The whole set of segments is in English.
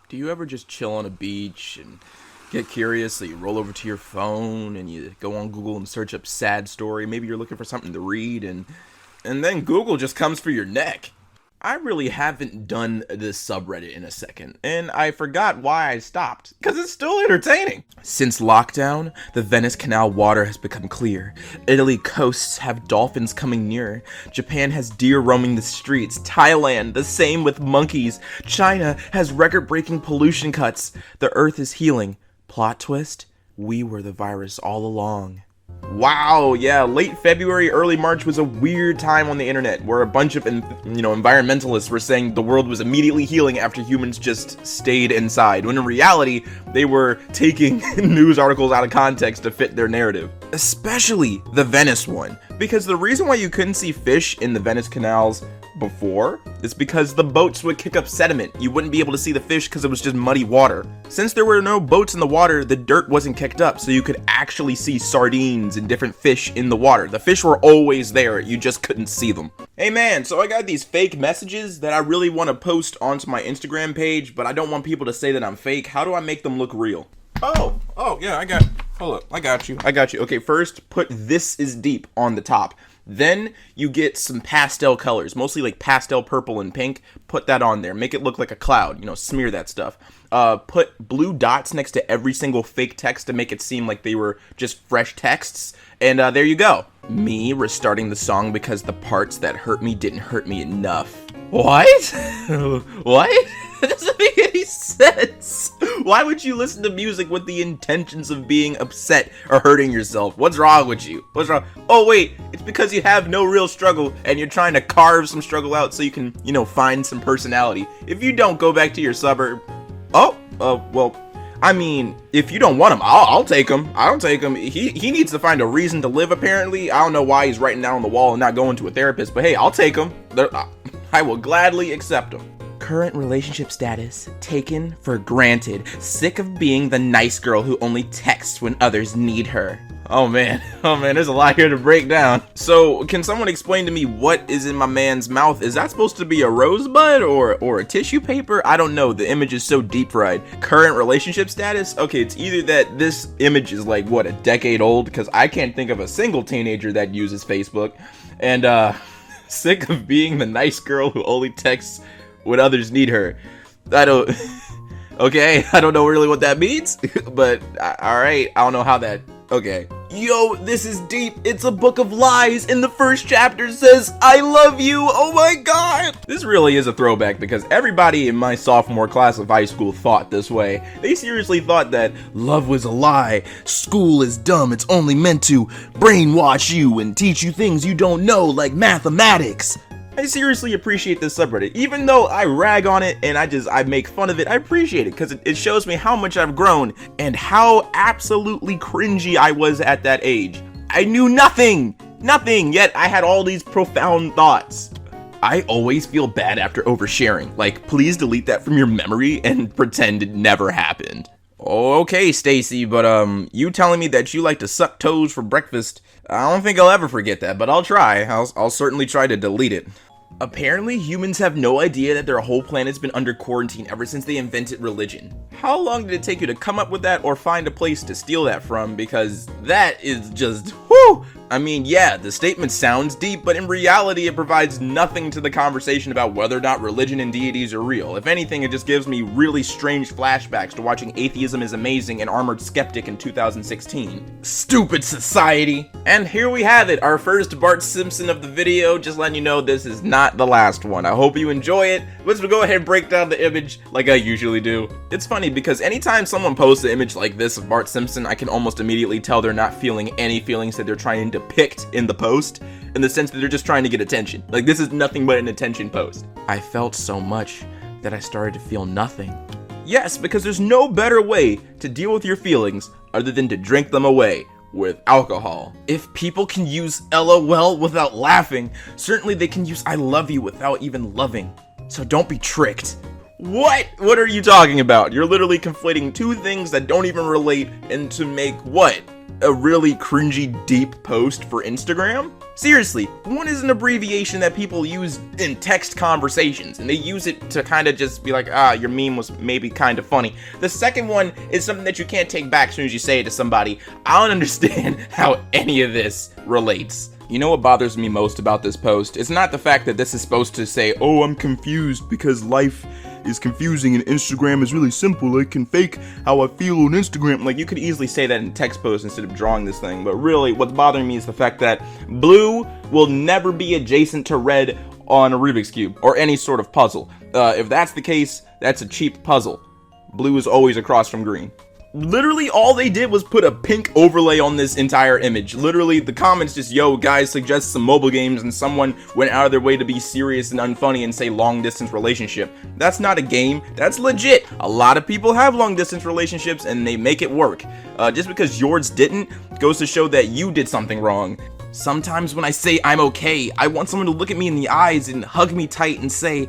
Do you ever just chill on a beach and get curious, so you roll over to your phone and you go on Google and search up sad story? Maybe you're looking for something to read and then Google just comes for your neck. I really haven't done this subreddit in a second, and I forgot why I stopped, because it's still entertaining. Since lockdown, the Venice Canal water has become clear. Italy coasts have dolphins coming near. Japan has deer roaming the streets. Thailand, the same with monkeys. China has record-breaking pollution cuts. The earth is healing. Plot twist, we were the virus all along. Wow, yeah, late February, early March was a weird time on the internet where a bunch of, environmentalists were saying the world was immediately healing after humans just stayed inside, when in reality, they were taking news articles out of context to fit their narrative. Especially the Venice one, because the reason why you couldn't see fish in the Venice canals before is because the boats would kick up sediment. You wouldn't be able to see the fish because it was just muddy water. Since there were no boats in the water, the dirt wasn't kicked up, so you could actually see sardines and different fish in the water. The fish were always there, you just couldn't see them. Hey man, so I got these fake messages that I really want to post onto my Instagram page, but I don't want people to say that I'm fake. How do I make them look real? Oh yeah, hold up, I got you. Okay, first put "This is Deep" on the top. Then you get some pastel colors, mostly like pastel purple and pink. Put that on there. Make it look like a cloud. Smear that stuff. Put blue dots next to every single fake text to make it seem like they were just fresh texts. And there you go. Me restarting the song because the parts that hurt me didn't hurt me enough. What? What? That doesn't make any sense. Why would you listen to music with the intentions of being upset or hurting yourself? What's wrong with you? What's wrong? Oh wait, it's because you have no real struggle and you're trying to carve some struggle out so you can, find some personality. If you don't, go back to your suburb. Well, I mean, if you don't want him, I'll take him. I don't take him. He needs to find a reason to live, apparently. I don't know why he's writing down on the wall and not going to a therapist, but hey, I'll take him. I will gladly accept him. Current relationship status, taken for granted. Sick of being the nice girl who only texts when others need her. Oh man, there's a lot here to break down. So, can someone explain to me what is in my man's mouth? Is that supposed to be a rosebud or a tissue paper? I don't know, the image is so deep fried. Current relationship status? Okay, it's either that this image is like, a decade old? Because I can't think of a single teenager that uses Facebook. And, sick of being the nice girl who only texts when others need her. Okay, I don't know really what that means, but alright, I don't know how that, okay. Yo, this is deep. It's a book of lies, and the first chapter says, I love you. Oh my god. This really is a throwback because everybody in my sophomore class of high school thought this way. They seriously thought that love was a lie, school is dumb, it's only meant to brainwash you and teach you things you don't know, like mathematics. I seriously appreciate this subreddit. Even though I rag on it and I make fun of it, I appreciate it because it shows me how much I've grown and how absolutely cringy I was at that age. I knew nothing, yet I had all these profound thoughts. I always feel bad after oversharing. Like, please delete that from your memory and pretend it never happened. Okay, Stacy, but you telling me that you like to suck toes for breakfast, I don't think I'll ever forget that, but I'll try. I'll certainly try to delete it. Apparently, humans have no idea that their whole planet's been under quarantine ever since they invented religion. How long did it take you to come up with that or find a place to steal that from? Because that is just, whew! I mean, yeah, the statement sounds deep, but in reality, it provides nothing to the conversation about whether or not religion and deities are real. If anything, it just gives me really strange flashbacks to watching Atheism is Amazing and Armored Skeptic in 2016. Stupid society! And here we have it, our first Bart Simpson of the video. Just letting you know this is not the last one. I hope you enjoy it. Let's go ahead and break down the image like I usually do. It's funny because anytime someone posts an image like this of Bart Simpson, I can almost immediately tell they're not feeling any feelings that they're trying to depict in the post, in the sense that they're just trying to get attention. Like, this is nothing but an attention post. I felt so much that I started to feel nothing. Yes, because there's no better way to deal with your feelings other than to drink them away with alcohol. If people can use LOL without laughing, certainly they can use I love you without even loving. So don't be tricked. What? What are you talking about? You're literally conflating two things that don't even relate and to make what? a really cringy deep post for Instagram? Seriously, one is an abbreviation that people use in text conversations, and they use it to kind of just be like, your meme was maybe kind of funny. The second one is something that you can't take back as soon as you say it to somebody. I don't understand how any of this relates. You know what bothers me most about this post? It's not the fact that this is supposed to say, oh, I'm confused because life is confusing and Instagram is really simple. I can fake how I feel on Instagram. Like, you could easily say that in text post instead of drawing this thing. But really, what's bothering me is the fact that blue will never be adjacent to red on a Rubik's Cube or any sort of puzzle. If that's the case, that's a cheap puzzle. Blue is always across from green. Literally all they did was put a pink overlay on this entire image. Literally the comments just, yo guys, suggest some mobile games, and someone went out of their way to be serious and unfunny and say long distance relationship. That's not a game, that's legit. A lot of people have long distance relationships and they make it work. Just because yours didn't goes to show that you did something wrong. Sometimes when I say I'm okay, I want someone to look at me in the eyes and hug me tight and say,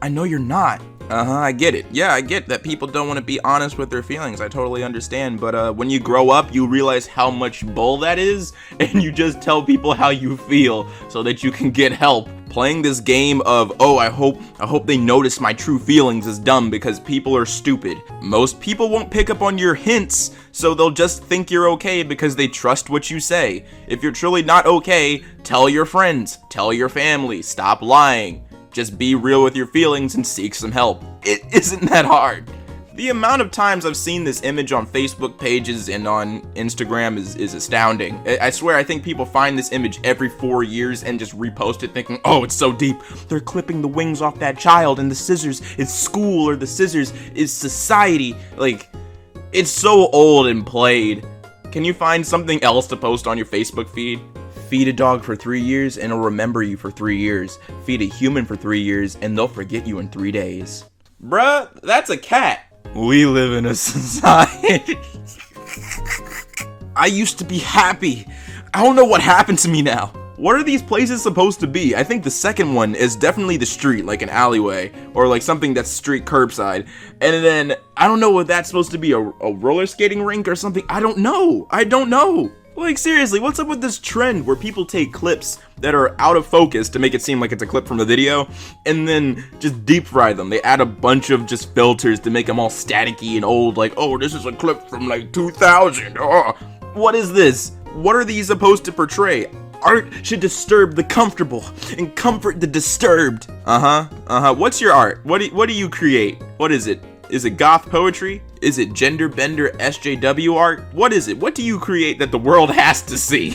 I know you're not. I get it. Yeah, I get that people don't want to be honest with their feelings. I totally understand. But when you grow up, you realize how much bull that is, and you just tell people how you feel so that you can get help. Playing this game of, oh, I hope they notice my true feelings is dumb because people are stupid. Most people won't pick up on your hints, so they'll just think you're okay because they trust what you say. If you're truly not okay, tell your friends, tell your family, stop lying. Just be real with your feelings and seek some help. It isn't that hard. The amount of times I've seen this image on Facebook pages and on Instagram is astounding. I swear, I think people find this image every 4 years and just repost it thinking, oh, it's so deep. They're clipping the wings off that child, and the scissors is school, or the scissors is society. Like, it's so old and played. Can you find something else to post on your Facebook feed? Feed a dog for 3 years and it'll remember you for 3 years. Feed a human for 3 years and they'll forget you in 3 days. Bruh, that's a cat. We live in a society. I used to be happy. I don't know what happened to me now. What are these places supposed to be? I think the second one is definitely the street, like an alleyway, or like something that's street curbside. And then, I don't know what that's supposed to be, a roller skating rink or something. I don't know. Like, seriously, what's up with this trend where people take clips that are out of focus to make it seem like it's a clip from the video, and then just deep fry them? They add a bunch of just filters to make them all staticky and old, like, oh, this is a clip from like 2000. Oh. What is this? What are these supposed to portray? Art should disturb the comfortable and comfort the disturbed. What's your art? What do you create? What is it? Is it goth poetry? Is it gender bender SJW art? What is it? What do you create that the world has to see?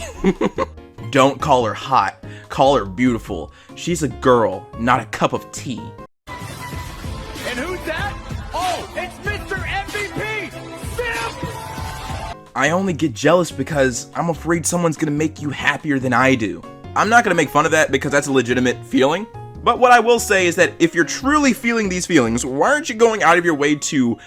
Don't call her hot. Call her beautiful. She's a girl, not a cup of tea. And who's that? Oh, it's Mr. MVP! Simp! I only get jealous because I'm afraid someone's gonna make you happier than I do. I'm not gonna make fun of that because that's a legitimate feeling. But what I will say is that if you're truly feeling these feelings, why aren't you going out of your way to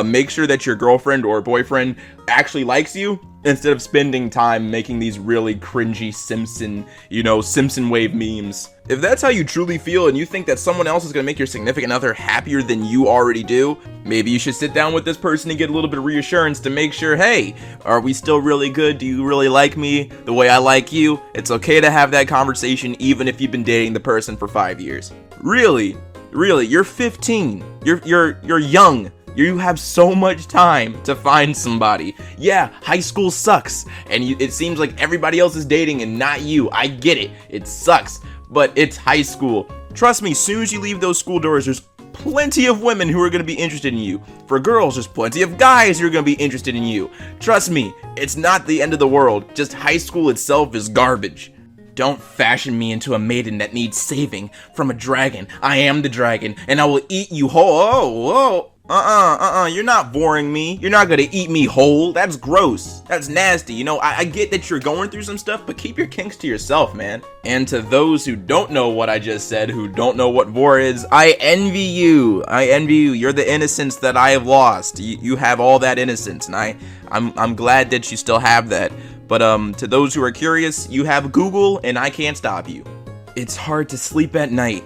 make sure that your girlfriend or boyfriend actually likes you, instead of spending time making these really cringy Simpson wave memes? If that's how you truly feel and you think that someone else is going to make your significant other happier than you already do, maybe you should sit down with this person and get a little bit of reassurance to make sure, hey, are we still really good? Do you really like me the way I like you? It's okay to have that conversation even if you've been dating the person for 5 years. Really, you're 15. You're young. You have so much time to find somebody. Yeah, high school sucks, and it seems like everybody else is dating and not you. I get it. It sucks, but it's high school. Trust me, soon as you leave those school doors, there's plenty of women who are going to be interested in you. For girls, there's plenty of guys who are going to be interested in you. Trust me, it's not the end of the world. Just high school itself is garbage. Don't fashion me into a maiden that needs saving from a dragon. I am the dragon, and I will eat you whole. You're not boring me. You're not gonna eat me whole. That's gross. That's nasty. You know, I get that you're going through some stuff, but keep your kinks to yourself, man. And to those who don't know what I just said, who don't know what vor is, I envy you. You're the innocence that I have lost. You have all that innocence, and I'm glad that you still have that. But to those who are curious, you have Google, and I can't stop you. It's hard to sleep at night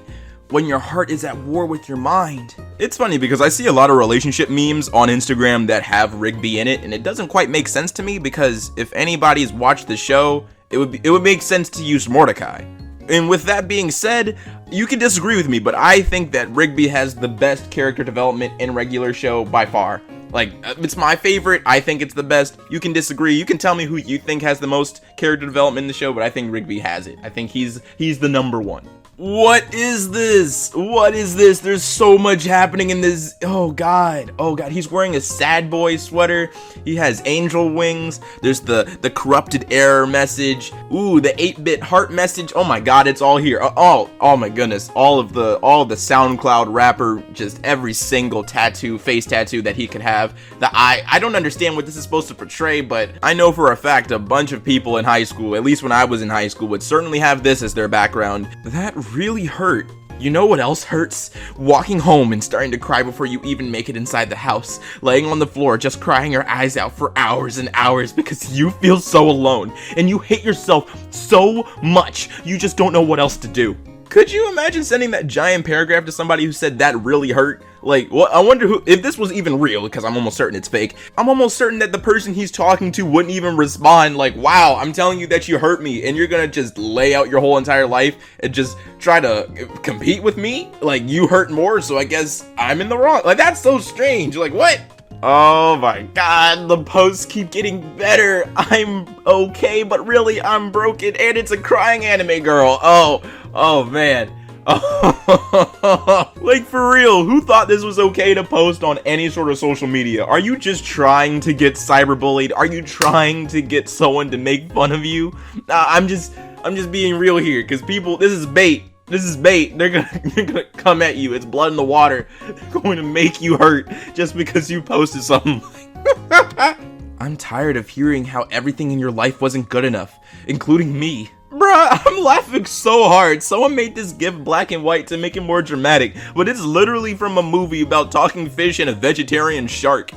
when your heart is at war with your mind. It's funny because I see a lot of relationship memes on Instagram that have Rigby in it, and it doesn't quite make sense to me because if anybody's watched the show, it would make sense to use Mordecai. And with that being said, you can disagree with me, but I think that Rigby has the best character development in regular show by far. Like, it's my favorite. I think it's the best. You can disagree. You can tell me who you think has the most character development in the show, but I think Rigby has it. I think he's the number one. What is this? What is this? There's so much happening in this. Oh god. He's wearing a sad boy sweater. He has angel wings. There's the corrupted error message. Ooh, the 8-bit heart message. Oh my god, it's all here. Oh my goodness. All of the SoundCloud rapper, just every single face tattoo that he could have. The eye. I don't understand what this is supposed to portray, but I know for a fact a bunch of people in high school, at least when I was in high school, would certainly have this as their background. That really hurt. You know what else hurts? Walking home and starting to cry before you even make it inside the house. Laying on the floor just crying your eyes out for hours and hours because you feel so alone and you hate yourself so much you just don't know what else to do. Could you imagine sending that giant paragraph to somebody who said that really hurt? Like, well, I wonder if this was even real, because I'm almost certain it's fake. I'm almost certain that the person he's talking to wouldn't even respond like, wow, I'm telling you that you hurt me, and you're gonna just lay out your whole entire life and just try to compete with me? Like, you hurt more, so I guess I'm in the wrong. Like, that's so strange. Like, what? Oh my god, the posts keep getting better. I'm okay, but really I'm broken, and it's a crying anime girl. Oh man. Like, for real, who thought this was okay to post on any sort of social media? Are you just trying to get cyberbullied? Are you trying to get someone to make fun of you? I'm just being real here, because people, this is bait. This is bait. They're gonna come at you. It's blood in the water. They're going to make you hurt just because you posted something. I'm tired of hearing how everything in your life wasn't good enough, including me. Bruh, I'm laughing so hard. Someone made this GIF black and white to make it more dramatic, but it's literally from a movie about talking fish and a vegetarian shark.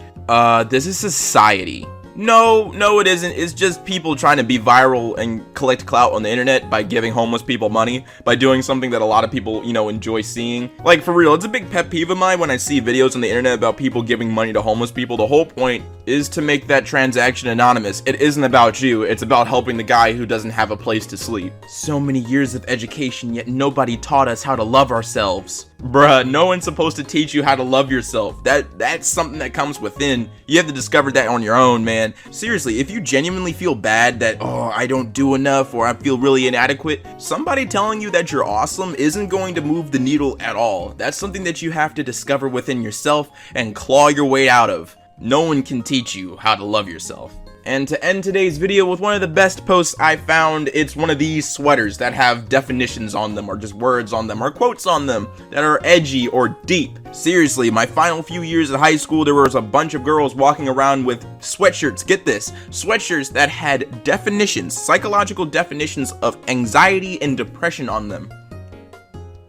This is society. No, it isn't. It's just people trying to be viral and collect clout on the internet by giving homeless people money, by doing something that a lot of people, enjoy seeing. Like, for real, it's a big pet peeve of mine when I see videos on the internet about people giving money to homeless people. The whole point is to make that transaction anonymous. It isn't about you. It's about helping the guy who doesn't have a place to sleep. So many years of education, yet nobody taught us how to love ourselves. Bruh, no one's supposed to teach you how to love yourself. That's something that comes within. You have to discover that on your own, man. Seriously, if you genuinely feel bad that, I don't do enough or I feel really inadequate, somebody telling you that you're awesome isn't going to move the needle at all. That's something that you have to discover within yourself and claw your way out of. No one can teach you how to love yourself. And to end today's video with one of the best posts I found, it's one of these sweaters that have definitions on them, or just words on them, or quotes on them that are edgy or deep. Seriously, my final few years at high school, there was a bunch of girls walking around with sweatshirts, get this, sweatshirts that had definitions, psychological definitions of anxiety and depression on them.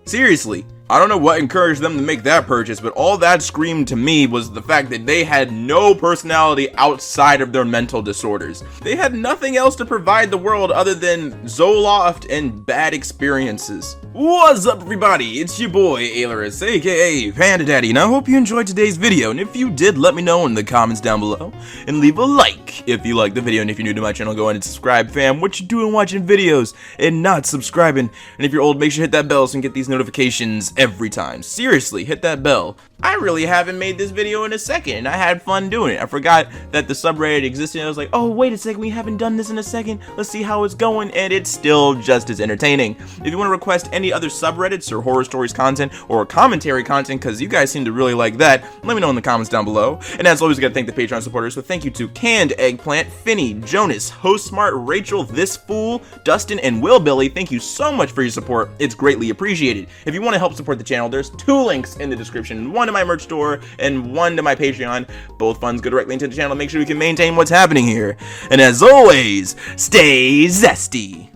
Seriously. I don't know what encouraged them to make that purchase, but all that screamed to me was the fact that they had no personality outside of their mental disorders. They had nothing else to provide the world other than Zoloft and bad experiences. What's up, everybody? It's your boy, Ailurus, aka Panda Daddy, and I hope you enjoyed today's video, and if you did, let me know in the comments down below, and leave a like if you liked the video, and if you're new to my channel, go ahead and subscribe, fam. What you doing watching videos and not subscribing? And if you're old, make sure to hit that bell so you can get these notifications every time. Seriously, hit that bell. I really haven't made this video in a second, and I had fun doing it. I forgot that the subreddit existed, and I was like, oh, wait a second, we haven't done this in a second. Let's see how it's going, and it's still just as entertaining. If you want to request any other subreddits or horror stories content or commentary content, because you guys seem to really like that, let me know in the comments down below. And as always, I gotta thank the Patreon supporters, so thank you to Canned Eggplant, Finny, Jonas, Host Smart, Rachel, This Fool, Dustin, and Will Billy. Thank you so much for your support. It's greatly appreciated. If you want to help support the channel, there's 2 links in the description, one to my merch store and one to my Patreon. Both funds go directly into the channel. Make sure we can maintain what's happening here. And as always, stay zesty.